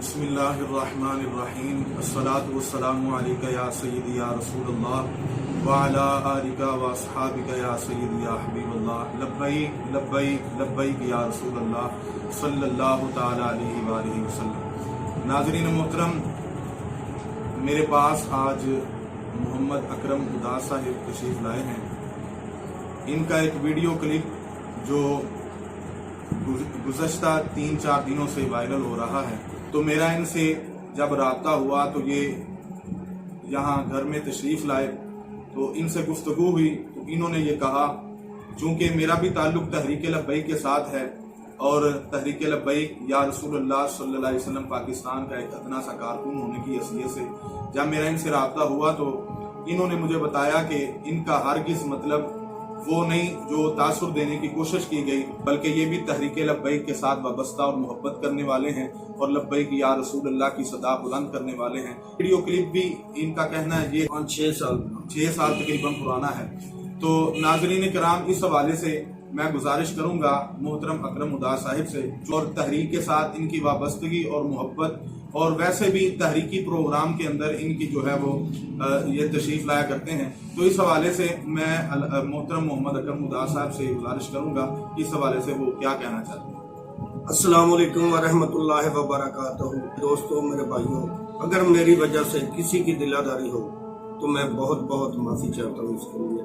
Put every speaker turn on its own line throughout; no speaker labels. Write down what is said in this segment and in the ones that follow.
बिस्मिल्लाहिर्रहमानिर्रहीम अस्सलातु वस्सलामु अलैका या सय्यदी या रसूलल्लाह व अला आलिका व अस्हाबिका या सय्यदी या हबीबल्लाह लब्बैक लब्बैक लब्बैक या रसूलल्लाह सल्लल्लाहु तआला अलैहि व आलिहि वसल्लम। नाज़रीन मोहतरम, मेरे पास आज मोहम्मद अकरम उदास साहिब तशरीफ लाए हैं। इनका एक वीडियो क्लिप जो गुज़श्ता 3-4 दिनों से वायरल हो रहा है, तो मेरा इनसे जब राब्ता हुआ तो ये यहाँ घर में तशरीफ़ लाए, तो इनसे गुफ्तगू हुई तो इन्होंने ये कहा, चूँकि मेरा भी ताल्लुक़ तहरीक लब्बैक के साथ है और तहरीक लब्बैक या रसूलुल्लाह सल्लल्लाहु अलैहि वसल्लम पाकिस्तान का एक अदना सा कारकुन होने की हैसियत से जब मेरा इनसे राब्ता हुआ तो इन्होंने मुझे बताया कि इनका हरगिज़ मतलब वो नहीं जो तासुर देने की कोशिश की गई, बल्कि ये भी तहरीक लब्बैक के साथ वाबस्ता और मोहब्बत करने वाले हैं और लब्बैक या रसूलुल्लाह की सदा बुलंद करने वाले हैं। वीडियो क्लिप भी इनका कहना है ये 6 साल तकरीबन पुराना है। तो नाज़रीन किराम, इस हवाले से मैं गुजारिश करूंगा मोहतरम अकरम उदास साहिब से, और तहरीक के साथ इनकी वाबस्तगी और मोहब्बत और वैसे भी तहरीकी प्रोग्राम के अंदर इनकी जो है वो ये तशरीफ लाया करते हैं। तो इस हवाले से मैं मोहतरम मोहम्मद अकरम उदास साहब से गुजारिश करूंगा इस हवाले से वो क्या कहना चाहते हैं।
अस्सलाम वालेकुम वरहमतुल्लाहि वबरकातुहू। दोस्तों, मेरे भाइयों, अगर मेरी वजह से किसी की दिलादारी हो तो मैं बहुत बहुत माफ़ी चाहता हूँ इसके लिए।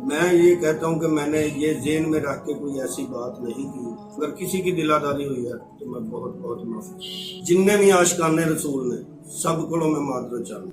मैं ये कहता हूँ कि मैंने ये ज़हन में रख के कोई ऐसी बात नहीं की। अगर किसी की दिलादारी हुई है तो मैं बहुत बहुत माफ़ी। जिन्ने भी आशिकाने रसूल ने सब को मैं मादरत चाहूँ।